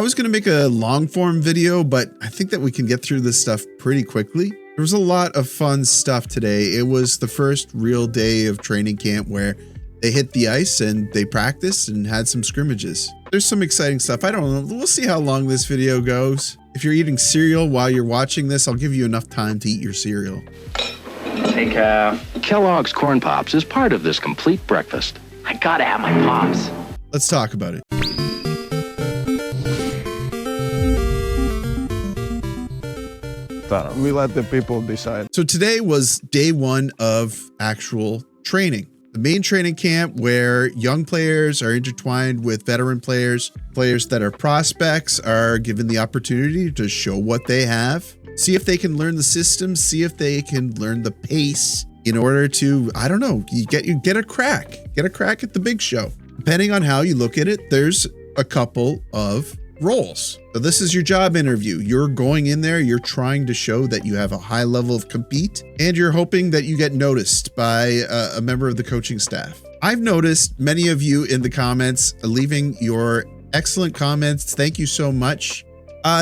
I was going to make a long form video, but I think that we can get through this stuff pretty quickly. There was a lot of fun stuff today. It was the first real day of training camp where they hit the ice and they practiced and had some scrimmages. There's some exciting stuff. I don't know. We'll see how long this video goes. If you're eating cereal while you're watching this, I'll give you enough time to eat your cereal. Hey, Kellogg's Corn Pops is part of this complete breakfast. I gotta have my Pops. Let's talk about it. We let the people decide. So today was day one of actual training. The main training camp where young players are intertwined with veteran players. Players that are prospects are given the opportunity to show what they have. See if they can learn the system. See if they can learn the pace in order to, I don't know, you get a crack. Get a crack at the big show. Depending on how you look at it, there's a couple of roles. So this is your job interview. You're going in there, you're trying to show that you have a high level of compete, and you're hoping that you get noticed by a member of the coaching staff. I've noticed many of you in the comments leaving your excellent comments. Thank you so much.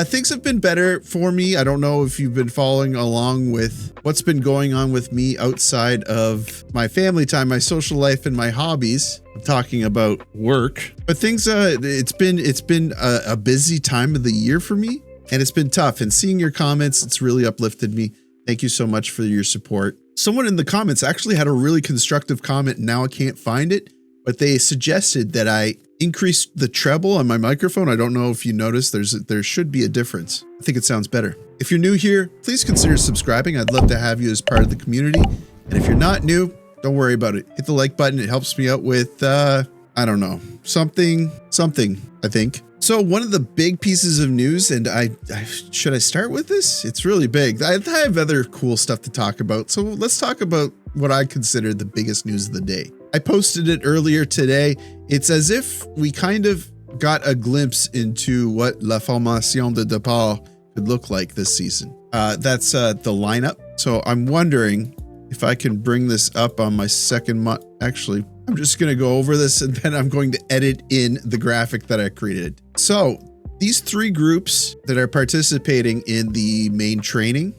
Things have been better for me. I don't know if you've been following along with what's been going on with me outside of my family time, my social life, and my hobbies. I'm talking about work, but things, it's been a busy time of the year for me, and it's been tough. And seeing your comments, it's really uplifted me. Thank you so much for your support. Someone in the comments actually had a really constructive comment. Now I can't find it, but they suggested that I increased the treble on my microphone. I don't know if you noticed, there should be a difference. I think it sounds better. If you're new here, please consider subscribing. I'd love to have you as part of the community. And if you're not new, don't worry about it. Hit the like button. It helps me out with, I don't know, something, I think. So one of the big pieces of news, and should I start with this? It's really big. I have other cool stuff to talk about. So let's talk about what I consider the biggest news of the day. I posted it earlier today. It's as if we kind of got a glimpse into what La Formation de Départ could look like this season. That's the lineup. So I'm wondering if I can bring this up on my second month. Actually, I'm just going to go over this and then I'm going to edit in the graphic that I created. So these three groups that are participating in the main training,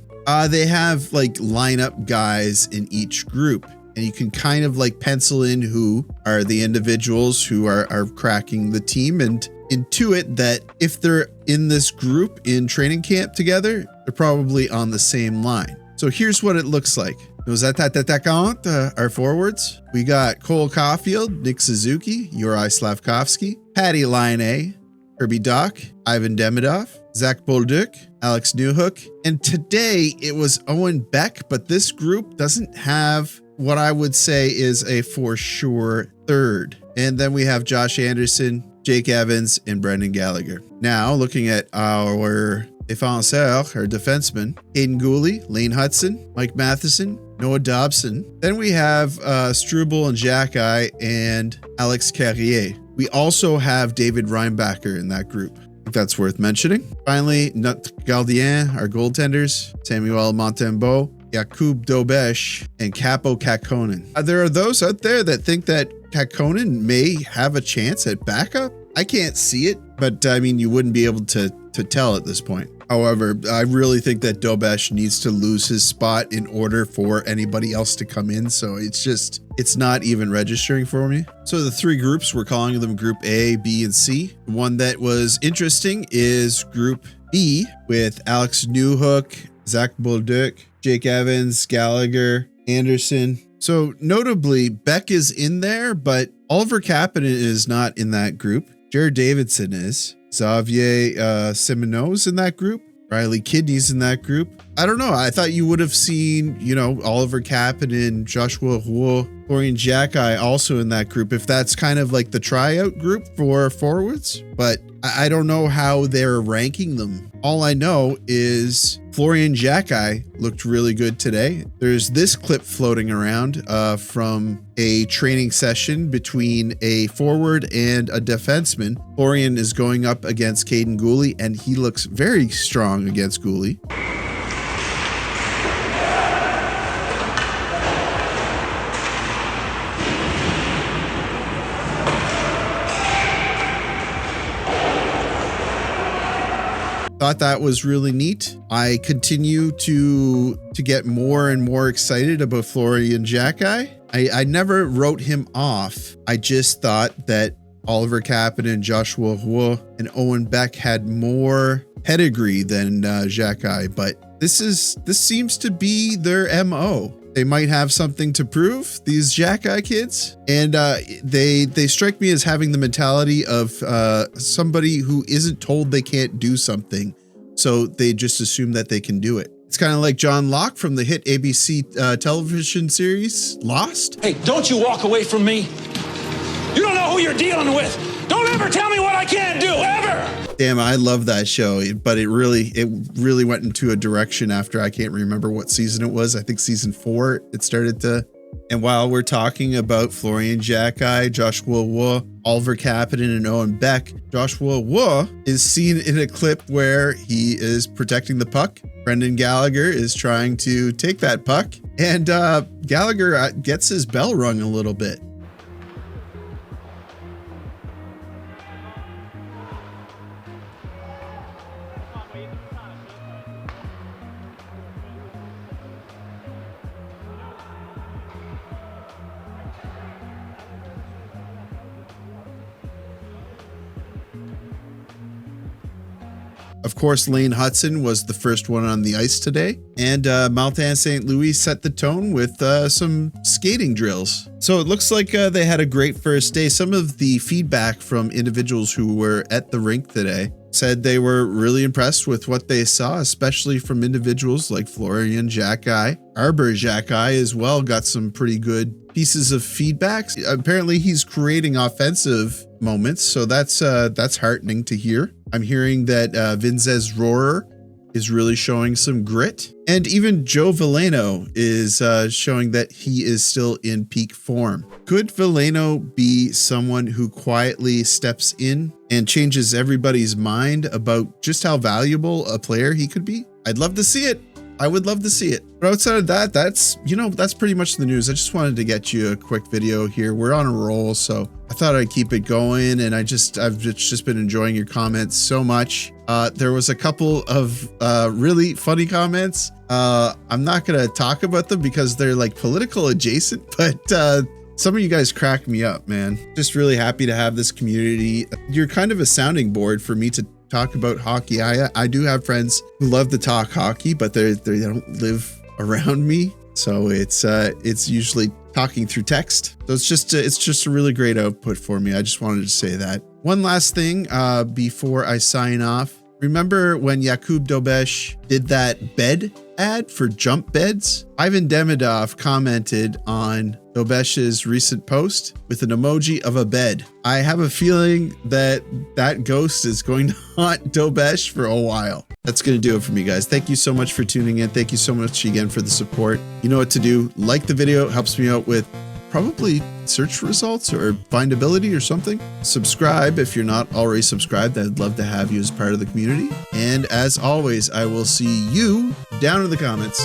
they have like lineup guys in each group. And you can kind of like pencil in who are the individuals who are cracking the team and intuit that if they're in this group in training camp together, they're probably on the same line. So here's what it looks like. Nos attaquants, our forwards. We got Cole Caulfield, Nick Suzuki, Juraj Slafkovsky, Patty Laine, Kirby Dach, Ivan Demidov, Zach Bolduc, Alex Newhook. And today it was Owen Beck, but this group doesn't have what I would say is a for sure third. And then we have Josh Anderson, Jake Evans, and Brendan Gallagher. Now looking at our défenseurs, our defensemen, Aiden Gooley, Lane Hudson, Mike Matheson, Noah Dobson. Then we have Struble and Xhekaj and Alex Carrier. We also have David Reinbacher in that group. I think that's worth mentioning. Finally, Nut Gardien, our goaltenders, Samuel Montembeault, Jakub Dobesh, and Capo Kakkonen. There are those out there that think that Kakkonen may have a chance at backup. I can't see it, but I mean, you wouldn't be able to tell at this point. However, I really think that Dobesh needs to lose his spot in order for anybody else to come in. So it's not even registering for me. So the three groups, we're calling them Group A, B, and C. The one that was interesting is Group B with Alex Newhook, Zach Bolduc, Jake Evans, Gallagher, Anderson. So notably, Beck is in there, but Oliver Kapanen is not in that group. Jared Davidson is. Xavier Simoneau's in that group. Riley Kidney's in that group. I don't know. I thought you would have seen, Oliver Kapanen, Joshua Roy, Florian Xhekaj also in that group, if that's kind of like the tryout group for forwards. But I don't know how they're ranking them. All I know is Florian Xhekaj looked really good today. There's this clip floating around from a training session between a forward and a defenseman. Florian is going up against Caden Gooley, and he looks very strong against Gooley. Thought that was really neat. I continue to get more and more excited about Florian Xhekaj. I never wrote him off. I just thought that Oliver Kapanen, Joshua Roy, and Owen Beck had more pedigree than Xhekaj, but this seems to be their MO. They might have something to prove, these Xhekaj kids, and they strike me as having the mentality of somebody who isn't told they can't do something, so they just assume that they can do it. It's kind of like John Locke from the hit ABC television series Lost. Hey, don't you walk away from me. You don't know who you're dealing with. Don't ever tell me what I can't do, ever. Damn, I love that show, but it really went into a direction after I can't remember what season it was. I think season 4 it started to. And while we're talking about Florian Xhekaj, Joshua Roy, Oliver Kapanen, and Owen Beck, Joshua Roy is seen in a clip where he is protecting the puck. Brendan Gallagher is trying to take that puck, and Gallagher gets his bell rung a little bit. Of course, Lane Hudson was the first one on the ice today, and Martin St. Louis set the tone with some skating drills. So it looks like they had a great first day. Some of the feedback from individuals who were at the rink today said they were really impressed with what they saw, especially from individuals like Florian Xhekaj. Arbor Xhekaj as well got some pretty good pieces of feedback. Apparently he's creating offensive moments, so that's heartening to hear. I'm hearing that Vinzez Rohrer is really showing some grit, and even Joe Veleno is showing that he is still in peak form. Could Veleno be someone who quietly steps in and changes everybody's mind about just how valuable a player he could be? I'd love to see it. I would love to see it. But outside of that, that's pretty much the news. I just wanted to get you a quick video here. We're on a roll, so I thought I'd keep it going, and I've just been enjoying your comments so much. There was a couple of really funny comments. I'm not gonna talk about them because they're like political adjacent, but some of you guys crack me up, man. Just really happy to have this community. You're kind of a sounding board for me to talk about hockey. I do have friends who love to talk hockey, but they don't live around me, so it's usually talking through text. So it's just a really great output for me. I just wanted to say that. One last thing before I sign off. Remember when Jakub Dobesh did that bed ad for jump beds? Ivan Demidov commented on Dobesh's recent post with an emoji of a bed. I have a feeling that that ghost is going to haunt Dobesh for a while. That's going to do it for me, guys. Thank you so much for tuning in. Thank you so much again for the support. You know what to do. Like the video. Helps me out with probably search results or findability or something. Subscribe if you're not already subscribed. I'd love to have you as part of the community. And as always, I will see you down in the comments.